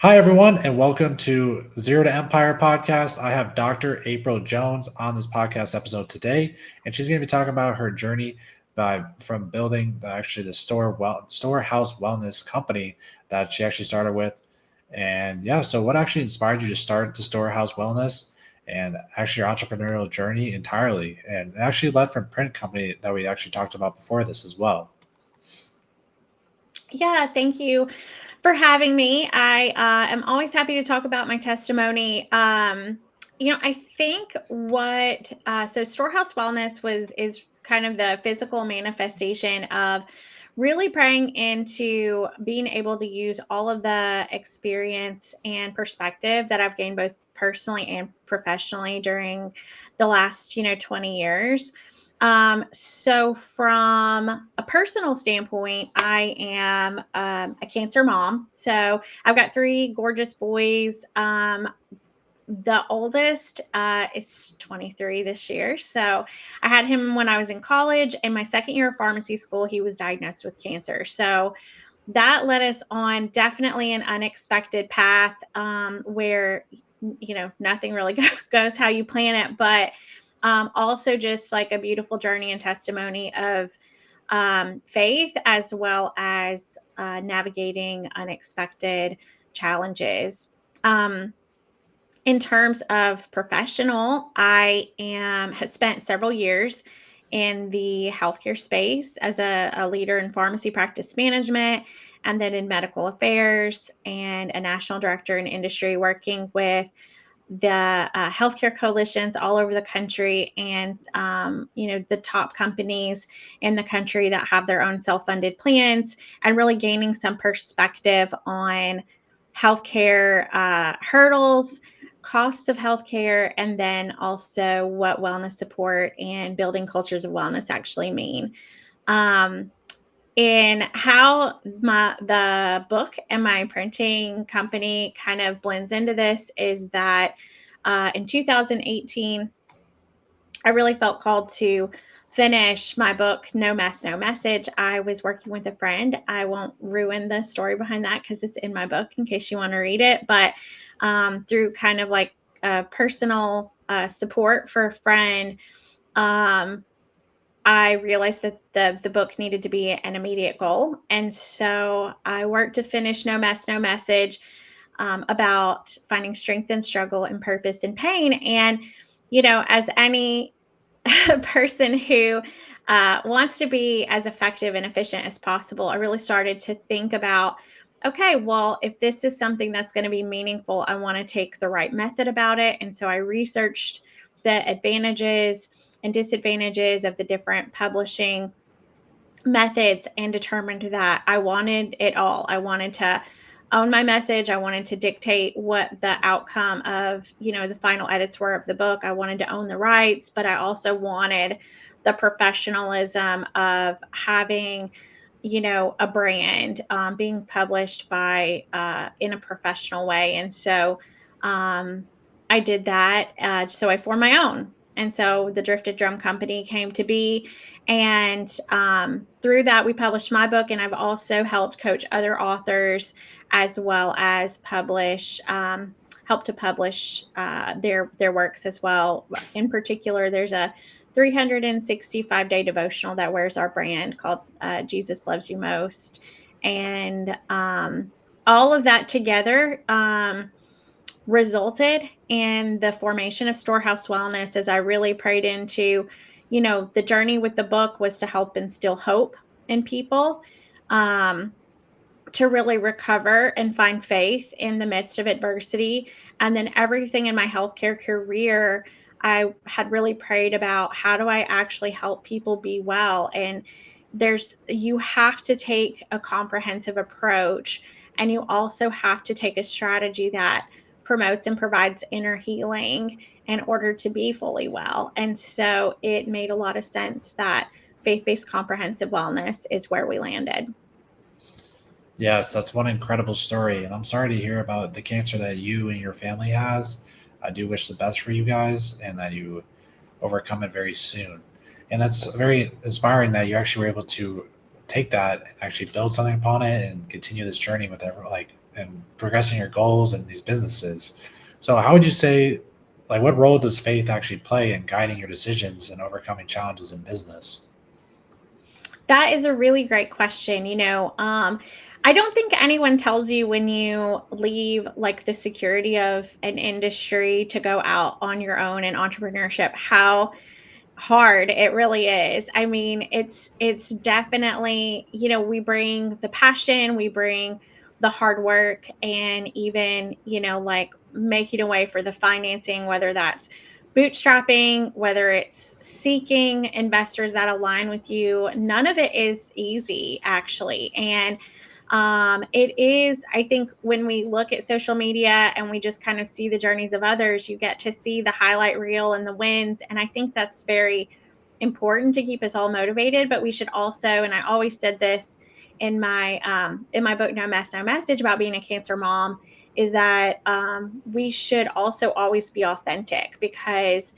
Hi, everyone, and welcome to Zero to Empire podcast. I have Dr. April Jones on this podcast episode today, and she's going to be talking about her journey from building the Storehouse Wellness company that she actually started with. And yeah, so what actually inspired you to start the Storehouse Wellness and actually your entrepreneurial journey entirely? And it actually led from print company that we actually talked about before this as well. Yeah, thank you for having me. I am always happy to talk about my testimony. I think so Storehouse Wellness is kind of the physical manifestation of really praying into being able to use all of the experience and perspective that I've gained both personally and professionally during the last 20 years. So from a personal standpoint, I am a cancer mom. So I've got three gorgeous boys. The oldest is 23 this year. So I had him when I was in college. In my second year of pharmacy school, he was diagnosed with cancer. So that led us on definitely an unexpected path where nothing really goes how you plan it, but also just like a beautiful journey and testimony of faith as well as navigating unexpected challenges. In terms of professional, I am has spent several years in the healthcare space as a leader in pharmacy practice management, and then in medical affairs and a national director in industry, working with the healthcare coalitions all over the country, and the top companies in the country that have their own self-funded plans, and really gaining some perspective on healthcare hurdles, costs of healthcare, and then also what wellness support and building cultures of wellness actually mean. Um, and how the book and my printing company kind of blends into this is that in 2018, I really felt called to finish my book, No Mess, No Message. I was working with a friend. I won't ruin the story behind that because it's in my book in case you want to read it. But through kind of like personal support for a friend, um, I realized that the book needed to be an immediate goal. And so I worked to finish No Mess, No Message, about finding strength and struggle and purpose and pain. And, as any person who wants to be as effective and efficient as possible, I really started to think about, okay, well, if this is something that's going to be meaningful, I want to take the right method about it. And so I researched the advantages and disadvantages of the different publishing methods and determined that I wanted it all. I wanted to own my message. I wanted to dictate what the outcome of, the final edits were of the book. I wanted to own the rights, but I also wanted the professionalism of having, a brand, being published by in a professional way. And so I did that. So I formed my own. And so the Drifted Drum Company came to be, and through that, we published my book, and I've also helped coach other authors as well as help to publish their works as well. In particular, there's a 365-day devotional that wears our brand called Jesus Loves You Most. And all of that together resulted in the formation of Storehouse Wellness, as I really prayed into, the journey with the book was to help instill hope in people, um, to really recover and find faith in the midst of adversity. And then everything in my healthcare career, I had really prayed about, how do I actually help people be well? And you have to take a comprehensive approach, and you also have to take a strategy that promotes and provides inner healing in order to be fully well. And so it made a lot of sense that faith-based comprehensive wellness is where we landed. Yes, that's one incredible story. And I'm sorry to hear about the cancer that you and your family has. I do wish the best for you guys and that you overcome it very soon. And that's very inspiring that you actually were able to take that and actually build something upon it and continue this journey with and progressing your goals and these businesses. So how would you say, like, what role does faith actually play in guiding your decisions and overcoming challenges in business? That is a really great question. I don't think anyone tells you when you leave like the security of an industry to go out on your own in entrepreneurship how hard it really is. I mean, it's definitely, we bring the passion, we bring the hard work, and even, like making a way for the financing, whether that's bootstrapping, whether it's seeking investors that align with you. None of it is easy, actually. And it is, I think, when we look at social media and we just kind of see the journeys of others, you get to see the highlight reel and the wins. And I think that's very important to keep us all motivated. But we should also, and I always said this in my book, No Mess, No Message, about being a cancer mom, is that we should also always be authentic, because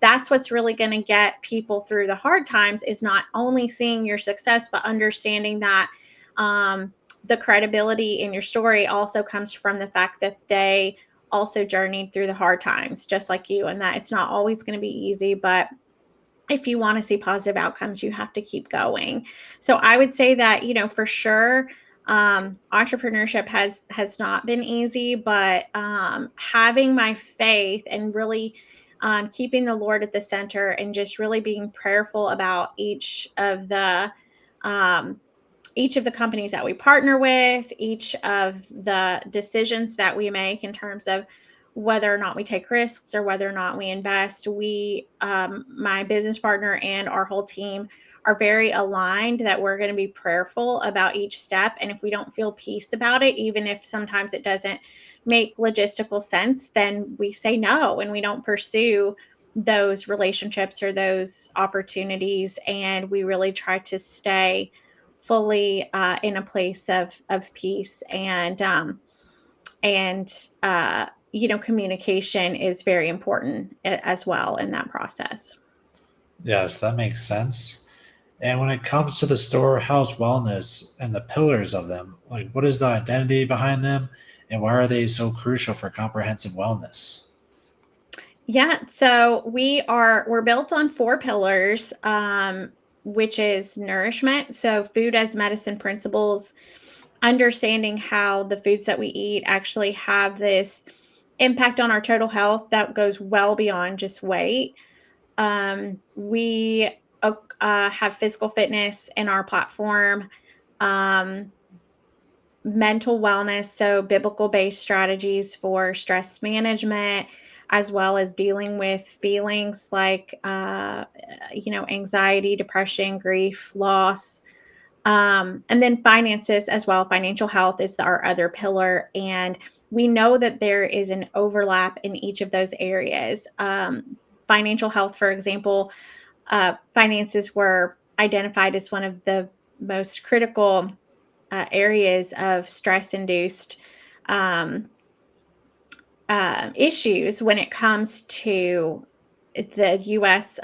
that's what's really going to get people through the hard times, is not only seeing your success, but understanding that um, the credibility in your story also comes from the fact that they also journeyed through the hard times just like you, and that it's not always going to be easy, but if you want to see positive outcomes, you have to keep going. So I would say that, for sure, entrepreneurship has not been easy, but having my faith and really keeping the Lord at the center, and just really being prayerful about um, each of the companies that we partner with, each of the decisions that we make in terms of whether or not we take risks or whether or not we invest. My business partner and our whole team are very aligned that we're going to be prayerful about each step. And if we don't feel peace about it, even if sometimes it doesn't make logistical sense, then we say no and we don't pursue those relationships or those opportunities. And we really try to stay fully in a place of peace, and communication is very important as well in that process. Yes, that makes sense. And when it comes to the Storehouse Wellness and the pillars of them, like, what is the identity behind them, and why are they so crucial for comprehensive wellness? Yeah, so we're built on four pillars, which is nourishment, so food as medicine principles, understanding how the foods that we eat actually have this impact on our total health that goes well beyond just weight. We have physical fitness in our platform, um, mental wellness, so biblical based strategies for stress management, as well as dealing with feelings like, anxiety, depression, grief, loss. And then finances as well. Financial health is our other pillar. And we know that there is an overlap in each of those areas. Financial health, for example, finances were identified as one of the most critical areas of stress induced um, issues when it comes to the US,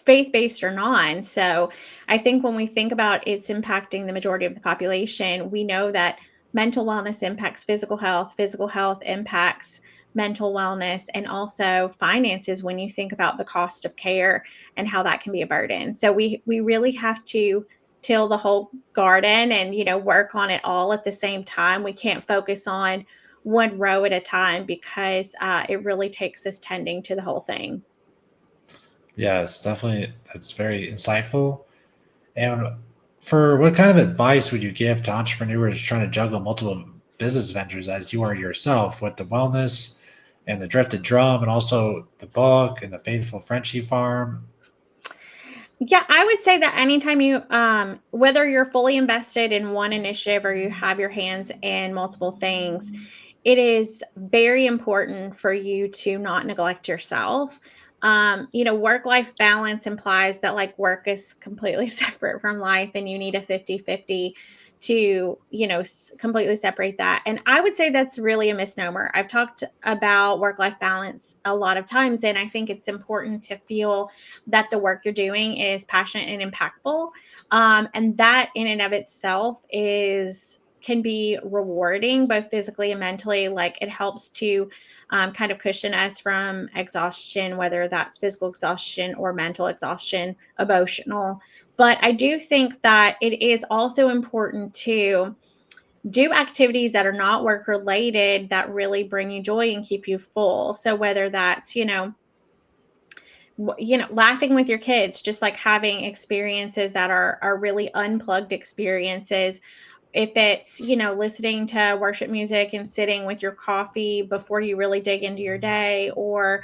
faith based or non. So I think when we think about it's impacting the majority of the population, we know that mental wellness impacts physical health impacts mental wellness, and also finances when you think about the cost of care and how that can be a burden. So we really have to till the whole garden and work on it all at the same time. We can't focus on one row at a time, because it really takes us tending to the whole thing. Yes, definitely. That's very insightful. And for what kind of advice would you give to entrepreneurs trying to juggle multiple business ventures as you are yourself, with the wellness and the drifted drum and also the book and the Faithful Frenchy Farm? Yeah, I would say that anytime whether you're fully invested in one initiative or you have your hands in multiple things, it is very important for you to not neglect yourself. Work-life balance implies that like work is completely separate from life, and you need a 50-50 to, completely separate that. And I would say that's really a misnomer. I've talked about work-life balance a lot of times, and I think it's important to feel that the work you're doing is passionate and impactful. And that in and of itself is can be rewarding both physically and mentally. Like it helps to kind of cushion us from exhaustion, whether that's physical exhaustion or mental exhaustion, emotional. But I do think that it is also important to do activities that are not work related that really bring you joy and keep you full. So whether that's, laughing with your kids, just like having experiences that are really unplugged experiences. If it's, listening to worship music and sitting with your coffee before you really dig into your day, or,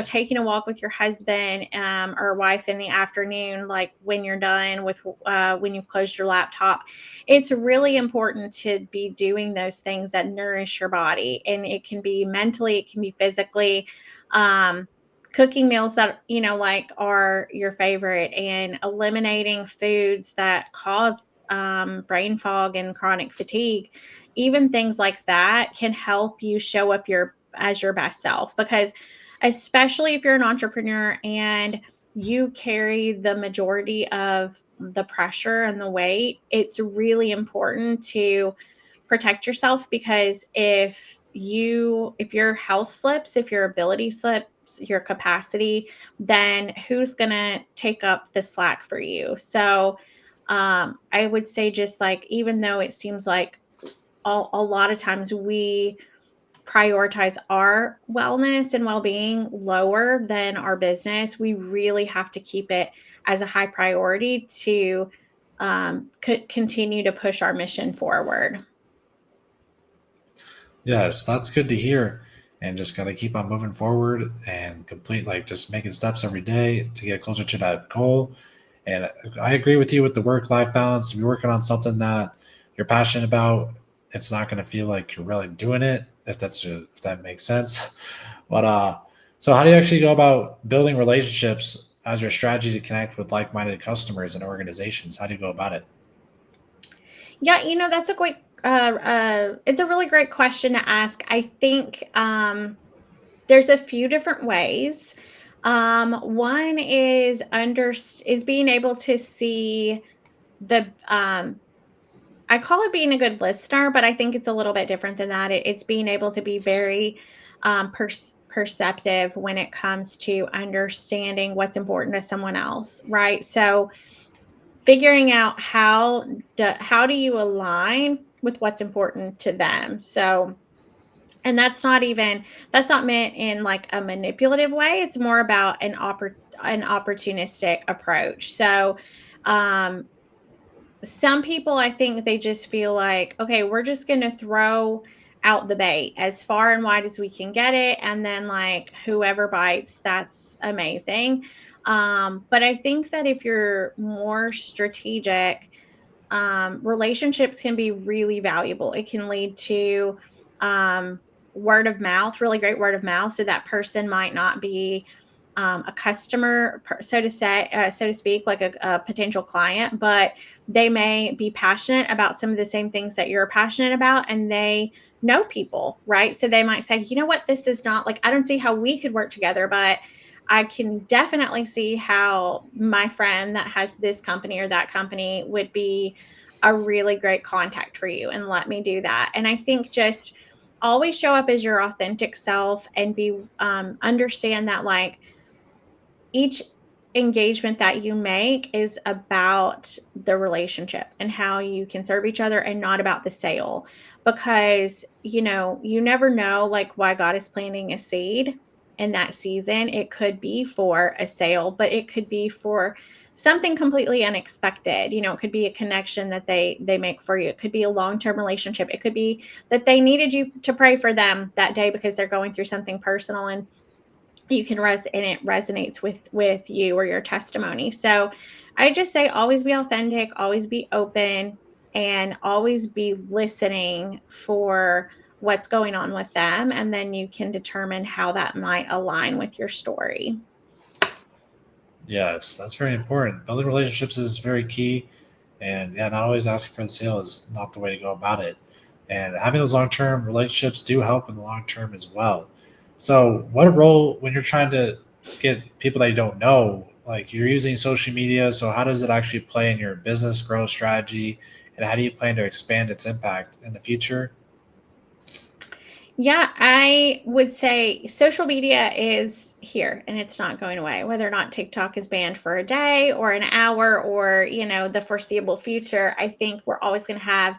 taking a walk with your husband or wife in the afternoon, like when you're done with, when you've closed your laptop, it's really important to be doing those things that nourish your body. And it can be mentally, it can be physically. Cooking meals that like are your favorite, and eliminating foods that cause brain fog and chronic fatigue, even things like that can help you show up as your best self. Because especially if you're an entrepreneur and you carry the majority of the pressure and the weight, it's really important to protect yourself, because if your health slips, if your ability slips, your capacity, then who's going to take up the slack for you? So I would say, just like, even though it seems like a lot of times we prioritize our wellness and well-being lower than our business, we really have to keep it as a high priority to continue to push our mission forward. Yes, that's good to hear. And just got to keep on moving forward and complete, like, just making steps every day to get closer to that goal. And I agree with you with the work life balance. If you're working on something that you're passionate about, it's not going to feel like you're really doing it, if that makes sense. But so how do you actually go about building relationships as your strategy to connect with like-minded customers and organizations? How do you go about it? Yeah, that's a great it's a really great question to ask. I think there's a few different ways. One is being able to see the I call it being a good listener, but I think it's a little bit different than that. It's being able to be very perceptive when it comes to understanding what's important to someone else, right? So figuring out how do you align with what's important to them. So, and that's not meant in like a manipulative way. It's more about an opportunistic approach. So some people, I think they just feel like, okay, we're just going to throw out the bait as far and wide as we can get it, and then like whoever bites, that's amazing. But I think that if you're more strategic, relationships can be really valuable. It can lead to um, word of mouth, really great word of mouth. So that person might not be a customer, so to speak, like a potential client, but they may be passionate about some of the same things that you're passionate about, and they know people, right? So they might say, you know what, this is not like, I don't see how we could work together, but I can definitely see how my friend that has this company or that company would be a really great contact for you, and let me do that. And I think just always show up as your authentic self, and be understand that like each engagement that you make is about the relationship and how you can serve each other, and not about the sale. Because you never know like why God is planting a seed in that season. It could be for a sale, but it could be for something completely unexpected. It could be a connection that they make for you. It could be a long-term relationship. It could be that they needed you to pray for them that day because they're going through something personal, and and it resonates with you or your testimony. So I just say always be authentic, always be open, and always be listening for what's going on with them, and then you can determine how that might align with your story. Yes, that's very important. Building relationships is very key. And yeah, not always asking for the sale is not the way to go about it. And having those long term relationships do help in the long term as well. So, what role when you're trying to get people that you don't know, like you're using social media? So, how does it actually play in your business growth strategy? and how do you plan to expand its impact in the future? Yeah, I would say social media is here and it's not going away. Whether or not TikTok is banned for a day or an hour or, the foreseeable future, I think we're always going to have,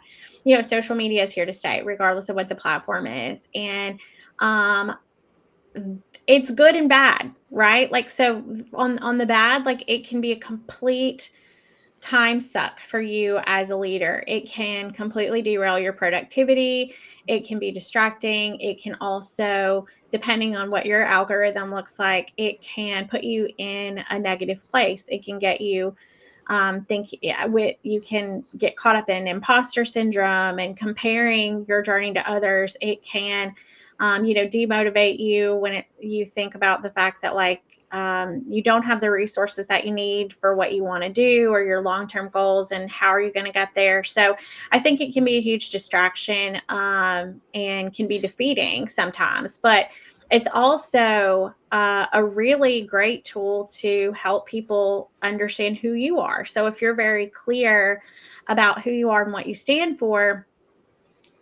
social media is here to stay, regardless of what the platform is. And um, it's good and bad, right? Like, so on the bad, like it can be a complete time suck for you as a leader. It can completely derail your productivity. It can be distracting. It can also, depending on what your algorithm looks like, it can put you in a negative place. It can get you think yeah, you can get caught up in imposter syndrome and comparing your journey to others. It can demotivate you when you think about the fact that you don't have the resources that you need for what you want to do or your long-term goals, and how are you going to get there. So I think it can be a huge distraction, and can be defeating sometimes, but it's also a really great tool to help people understand who you are. So if you're very clear about who you are and what you stand for,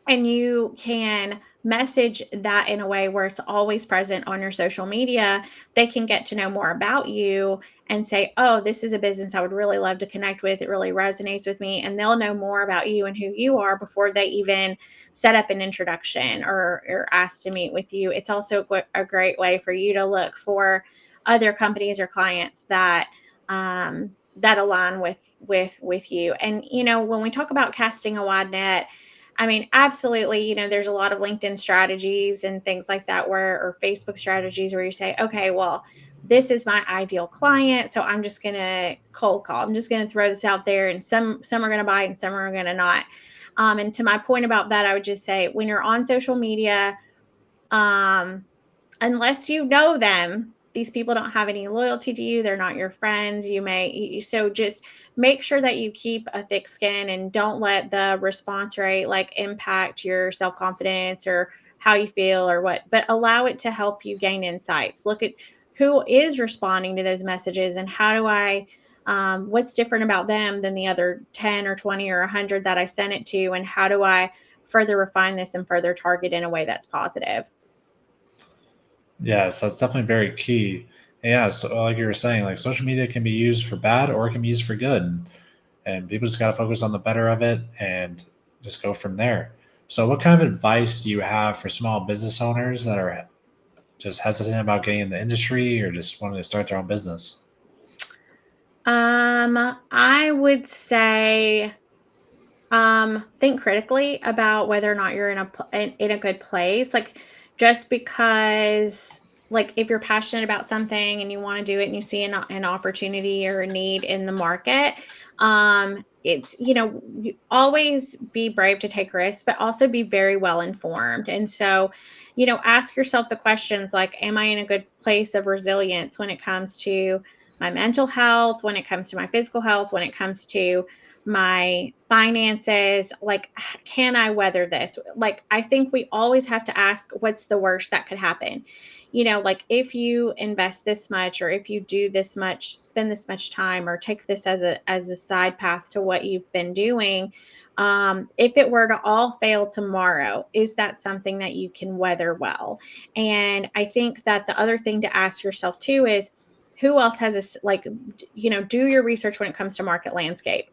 and you can message that in a way where it's always present on your social media, they can get to know more about you and say, oh, this is a business I would really love to connect with. It really resonates with me. And they'll know more about you and who you are before they even set up an introduction or ask to meet with you. It's also a great way for you to look for other companies or clients that align with you. And when we talk about casting a wide net, I mean, absolutely, there's a lot of LinkedIn strategies and things like that or Facebook strategies where you say, okay, well, this is my ideal client, so I'm just going to cold call. I'm just going to throw this out there, and some are going to buy and some are going to not. And to my point about that, I would just say when you're on social media, um, unless you know them, these people don't have any loyalty to you. They're not your friends. So just make sure that you keep a thick skin and don't let the response rate impact your self confidence or how you feel or what, but allow it to help you gain insights. Look at who is responding to those messages and how do what's different about them than the other 10 or 20 or 100 that I sent it to, and how do I further refine this and further target in a way that's positive. Yes, that's definitely very key. Yeah, so like you were saying, like social media can be used for bad or it can be used for good, and people just got to focus on the better of it and just go from there. So, what kind of advice do you have for small business owners that are just hesitant about getting in the industry or just wanting to start their own business? I would say think critically about whether or not you're in a good place. Like just because if you're passionate about something and you want to do it and you see an opportunity or a need in the market, it's you always be brave to take risks, but also be very well informed. And so, ask yourself the questions like, am I in a good place of resilience when it comes to my mental health, when it comes to my physical health, when it comes to my finances, can I weather this? Like I think we always have to ask what's the worst that could happen. If you invest this much or if you do this much, spend this much time or take this as a side path to what you've been doing, if it were to all fail tomorrow, is that something that you can weather well? And I think that the other thing to ask yourself too is who else has do your research when it comes to market landscape.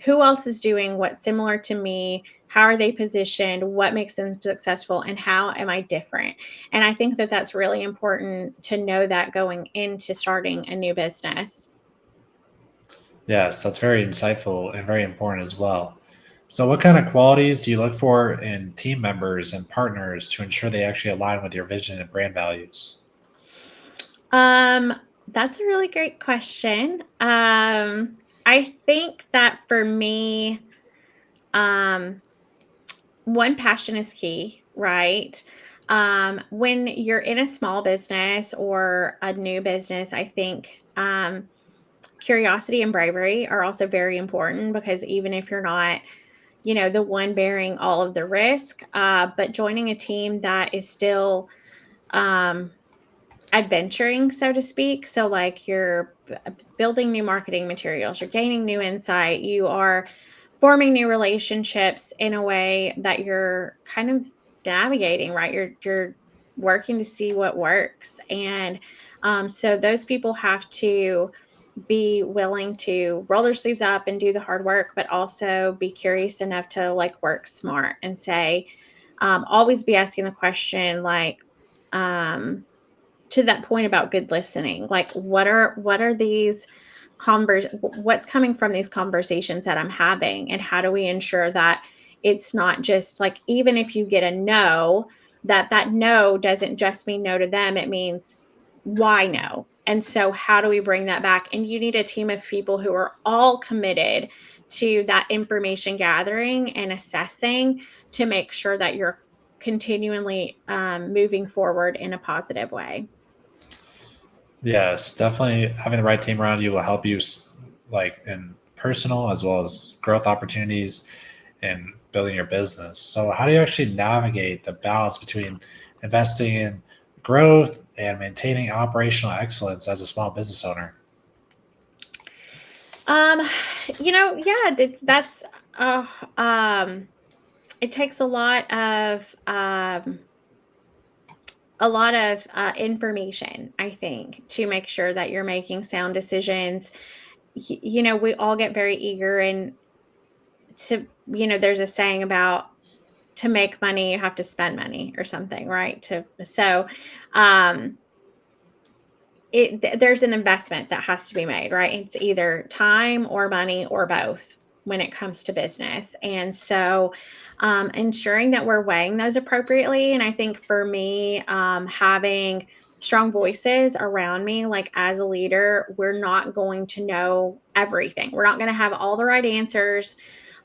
Who else is doing what's similar to me? How are they positioned? What makes them successful? And how am I different? And I think that that's really important to know that going into starting a new business. Yes, that's very insightful and very important as well. So, what kind of qualities do you look for in team members and partners to ensure they actually align with your vision and brand values? Um, that's a really great question. I think that for me, um, one, passion is key, right? When you're in a small business or a new business, I think curiosity and bravery are also very important because even if you're not, the one bearing all of the risk, but joining a team that is still um, adventuring, so to speak. So, like, you're building new marketing materials, you're gaining new insight, you are forming new relationships in a way that you're kind of navigating, right? You're working to see what works. And so those people have to be willing to roll their sleeves up and do the hard work, but also be curious enough to like work smart and say, always be asking the question like, um, to that point about good listening, like what are these what's coming from these conversations that I'm having, and how do we ensure that it's not just like, even if you get a no, that no doesn't just mean no to them, it means why no. And so how do we bring that back? And you need a team of people who are all committed to that information gathering and assessing to make sure that you're continually moving forward in a positive way. Yes, definitely having the right team around you will help you like in personal as well as growth opportunities and building your business. So how do you actually navigate the balance between investing in growth and maintaining operational excellence as a small business owner? Um, yeah, that's uh, um, it takes a lot of information, I think, to make sure that you're making sound decisions. We all get very eager and there's a saying about to make money, you have to spend money or something, right? Um, there's an investment that has to be made, right? It's either time or money or both when it comes to business. And so ensuring that we're weighing those appropriately. And I think for me, having strong voices around me, like as a leader, we're not going to know everything. We're not going to have all the right answers.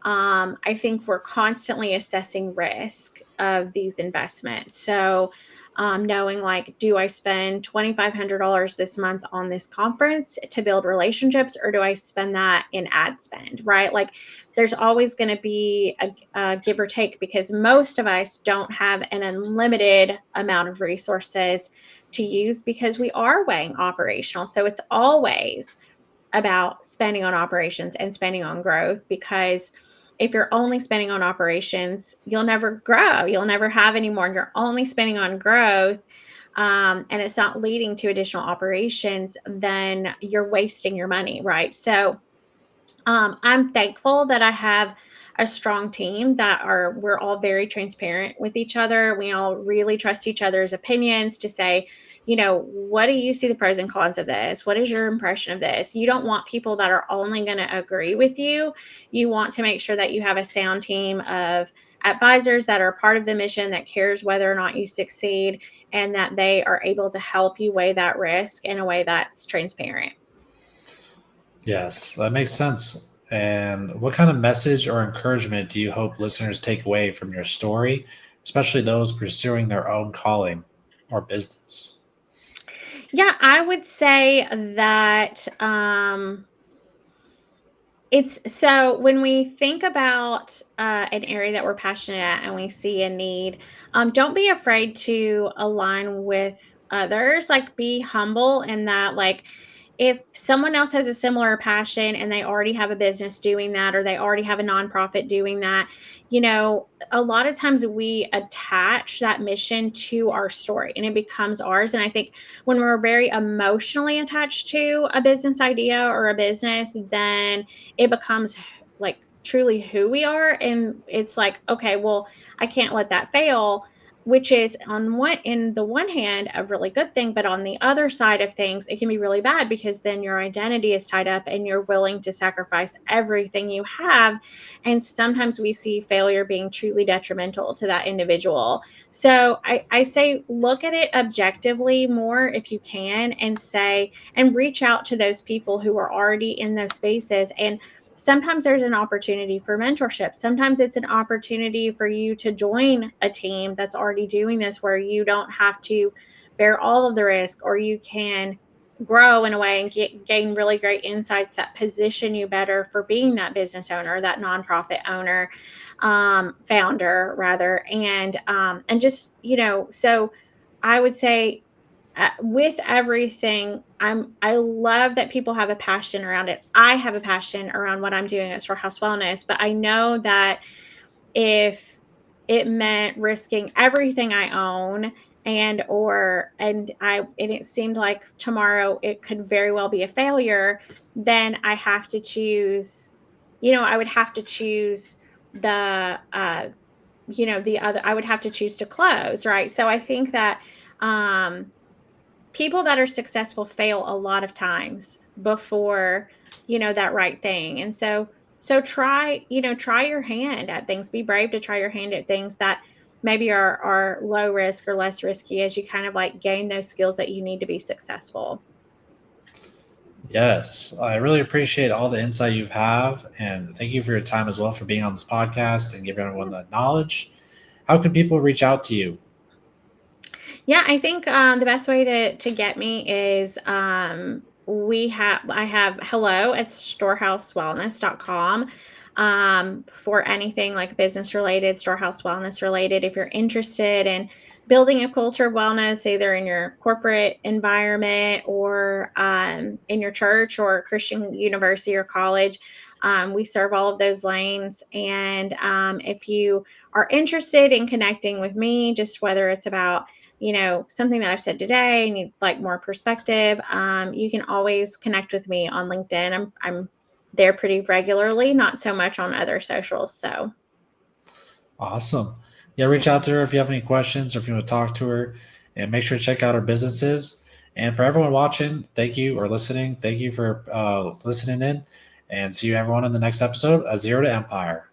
I think we're constantly assessing risk of these investments. So knowing like, do I spend $2,500 this month on this conference to build relationships, or do I spend that in ad spend, right? Like, there's always going to be a give or take, because most of us don't have an unlimited amount of resources to use, because we are weighing operational. So it's always about spending on operations and spending on growth, because if you're only spending on operations, you'll never grow. You'll never have any more. You're only spending on growth, and it's not leading to additional operations, then you're wasting your money, right? So I'm thankful that I have a strong team we're all very transparent with each other. We all really trust each other's opinions to say, what do you see the pros and cons of this? What is your impression of this? You don't want people that are only going to agree with you. You want to make sure that you have a sound team of advisors that are part of the mission, that cares whether or not you succeed, and that they are able to help you weigh that risk in a way that's transparent. Yes, that makes sense. And what kind of message or encouragement do you hope listeners take away from your story, especially those pursuing their own calling or business? Yeah, I would say that it's so when we think about an area that we're passionate at and we see a need, don't be afraid to align with others. Like, be humble in that, like, if someone else has a similar passion and they already have a business doing that, or they already have a nonprofit doing that, a lot of times we attach that mission to our story and it becomes ours. And I think when we're very emotionally attached to a business idea or a business, then it becomes like truly who we are. And it's like, okay, well, I can't let that fail, which is in the one hand a really good thing, but on the other side of things it can be really bad, because then your identity is tied up and you're willing to sacrifice everything you have. And sometimes we see failure being truly detrimental to that individual. So I say, look at it objectively more if you can, and say, and reach out to those people who are already in those spaces. And sometimes there's an opportunity for mentorship. Sometimes it's an opportunity for you to join a team that's already doing this, where you don't have to bear all of the risk, or you can grow in a way and gain really great insights that position you better for being that business owner, that nonprofit owner, founder rather. And just, so I would say, with everything I love that people have a passion around it. I have a passion around what I'm doing at Storehouse Wellness, but I know that if it meant risking everything I own and it seemed like tomorrow it could very well be a failure, then I have to choose, I would have to choose the the other, I would have to choose to close, right? So I think that um people that are successful fail a lot of times before, that right thing. And so try your hand at things. Be brave to try your hand at things that maybe are low risk or less risky as you kind of like gain those skills that you need to be successful. Yes, I really appreciate all the insight you have, and thank you for your time as well for being on this podcast and giving everyone the knowledge. How can people reach out to you? Yeah, I think the best way to get me is I have hello at storehousewellness.com for anything like business related, storehouse wellness related. If you're interested in building a culture of wellness, either in your corporate environment or in your church or Christian university or college, we serve all of those lanes. And if you are interested in connecting with me, just whether it's about something that I've said today and you'd like more perspective, you can always connect with me on LinkedIn. I'm there pretty regularly, not so much on other socials. So Awesome. Yeah, reach out to her if you have any questions or if you want to talk to her, and make sure to check out her businesses. And for everyone watching, thank you, or listening. Thank you for listening in, and see you everyone in the next episode of Zero to Empire.